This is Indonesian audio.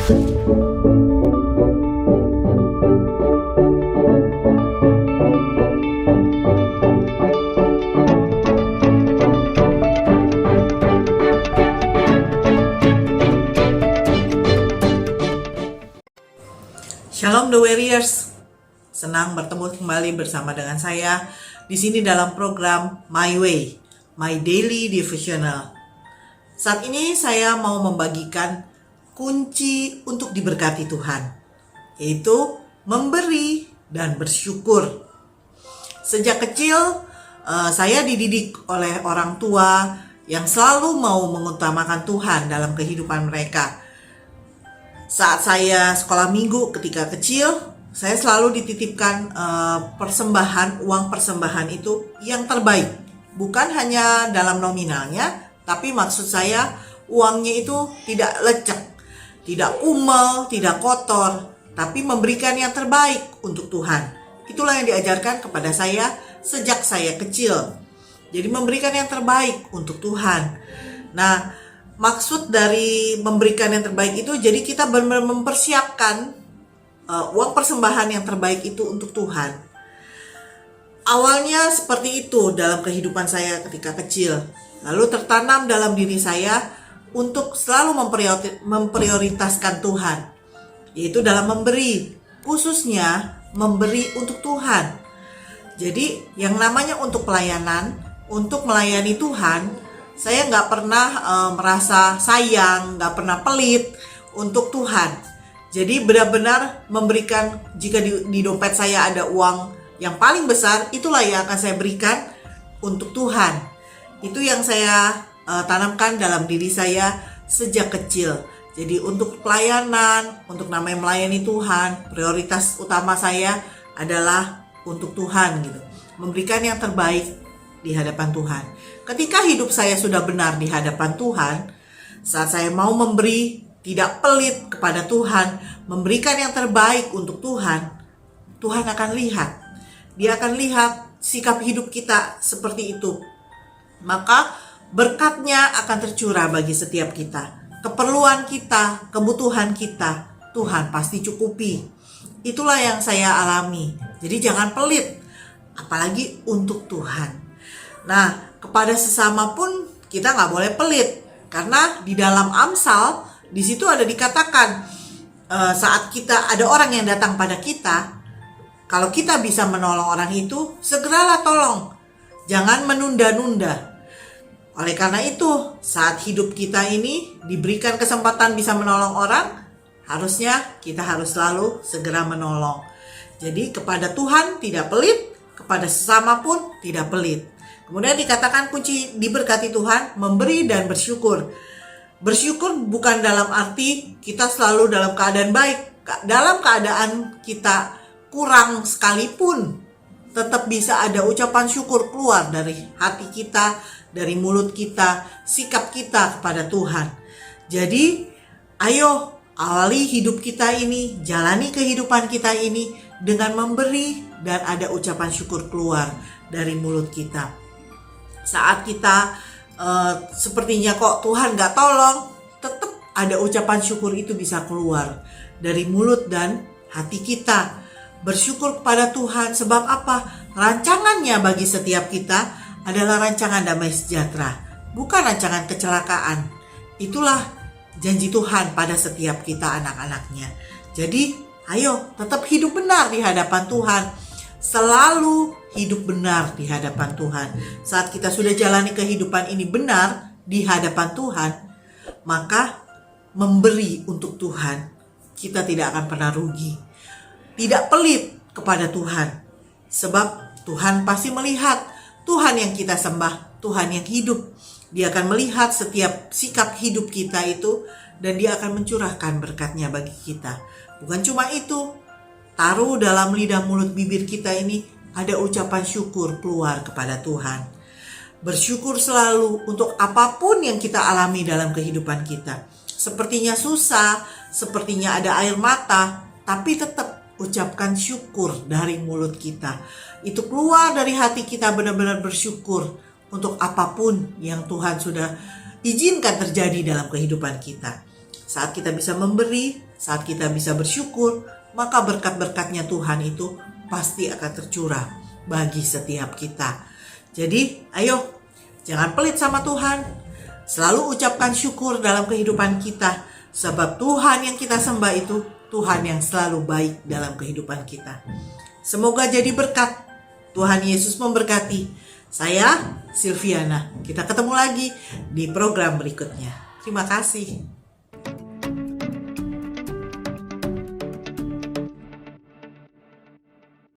Shalom The Warriors, senang bertemu kembali bersama dengan saya di sini dalam program My Way, My Daily Devotional. Saat ini saya mau membagikan kunci untuk diberkati Tuhan, yaitu memberi dan bersyukur. Sejak kecil saya dididik oleh orang tua yang selalu mau mengutamakan Tuhan dalam kehidupan mereka. Saat saya sekolah minggu ketika kecil, saya selalu dititipkan uang persembahan itu yang terbaik. Bukan hanya dalam nominalnya, tapi maksud saya uangnya itu tidak lecek, tidak kumel, tidak kotor, tapi memberikan yang terbaik untuk Tuhan. Itulah yang diajarkan kepada saya sejak saya kecil. Jadi memberikan yang terbaik untuk Tuhan. Nah, maksud dari memberikan yang terbaik itu, jadi kita benar-benar mempersiapkan uang persembahan yang terbaik itu untuk Tuhan. Awalnya seperti itu dalam kehidupan saya ketika kecil. Lalu tertanam dalam diri saya untuk selalu memprioritaskan Tuhan, yaitu dalam memberi, khususnya memberi untuk Tuhan. Jadi yang namanya untuk pelayanan, untuk melayani Tuhan, saya nggak pernah merasa sayang, nggak pernah pelit untuk Tuhan. Jadi benar-benar memberikan, jika di dompet saya ada uang yang paling besar, itulah yang akan saya berikan untuk Tuhan. Itu yang saya tanamkan dalam diri saya sejak kecil. Jadi untuk pelayanan, untuk namanya melayani Tuhan, prioritas utama saya adalah untuk Tuhan gitu. Memberikan yang terbaik di hadapan Tuhan. Ketika hidup saya sudah benar di hadapan Tuhan, saat saya mau memberi, tidak pelit kepada Tuhan, memberikan yang terbaik untuk Tuhan, Tuhan akan lihat. Dia akan lihat sikap hidup kita seperti itu. Maka berkatnya akan tercurah bagi setiap kita. Keperluan kita, kebutuhan kita, Tuhan pasti cukupi. Itulah yang saya alami. Jadi jangan pelit, apalagi untuk Tuhan. Nah, kepada sesama pun kita nggak boleh pelit, karena di dalam Amsal di situ ada dikatakan saat kita ada orang yang datang pada kita, kalau kita bisa menolong orang itu, segeralah tolong, jangan menunda-nunda. Oleh karena itu, saat hidup kita ini diberikan kesempatan bisa menolong orang, harusnya kita harus selalu segera menolong. Jadi kepada Tuhan tidak pelit, kepada sesama pun tidak pelit. Kemudian dikatakan kunci diberkati Tuhan, memberi dan bersyukur. Bersyukur bukan dalam arti kita selalu dalam keadaan baik. Dalam keadaan kita kurang sekalipun, tetap bisa ada ucapan syukur keluar dari hati kita, dari mulut kita, sikap kita kepada Tuhan. Jadi, ayo awali hidup kita ini, jalani kehidupan kita ini dengan memberi dan ada ucapan syukur keluar dari mulut kita. Saat kita sepertinya kok Tuhan gak tolong, tetap ada ucapan syukur itu bisa keluar dari mulut dan hati kita. Bersyukur kepada Tuhan, sebab apa? Rancangannya bagi setiap kita adalah rancangan damai sejahtera, bukan rancangan kecelakaan. Itulah janji Tuhan pada setiap kita anak-anaknya. Jadi ayo tetap hidup benar di hadapan Tuhan. Selalu hidup benar di hadapan Tuhan. Saat kita sudah jalani kehidupan ini benar di hadapan Tuhan, maka memberi untuk Tuhan, kita tidak akan pernah rugi. Tidak pelit kepada Tuhan, sebab Tuhan pasti melihat. Tuhan yang kita sembah, Tuhan yang hidup. Dia akan melihat setiap sikap hidup kita itu, dan dia akan mencurahkan berkatnya bagi kita. Bukan cuma itu, taruh dalam lidah mulut bibir kita ini ada ucapan syukur keluar kepada Tuhan. Bersyukur selalu untuk apapun yang kita alami dalam kehidupan kita. Sepertinya susah, sepertinya ada air mata, tapi tetap ucapkan syukur dari mulut kita. Itu keluar dari hati kita, benar-benar bersyukur untuk apapun yang Tuhan sudah izinkan terjadi dalam kehidupan kita. Saat kita bisa memberi, saat kita bisa bersyukur, maka berkat-berkatnya Tuhan itu pasti akan tercurah bagi setiap kita. Jadi, ayo, jangan pelit sama Tuhan. Selalu ucapkan syukur dalam kehidupan kita, sebab Tuhan yang kita sembah itu Tuhan yang selalu baik dalam kehidupan kita. Semoga jadi berkat. Tuhan Yesus memberkati. Saya Silviana. Kita ketemu lagi di program berikutnya. Terima kasih.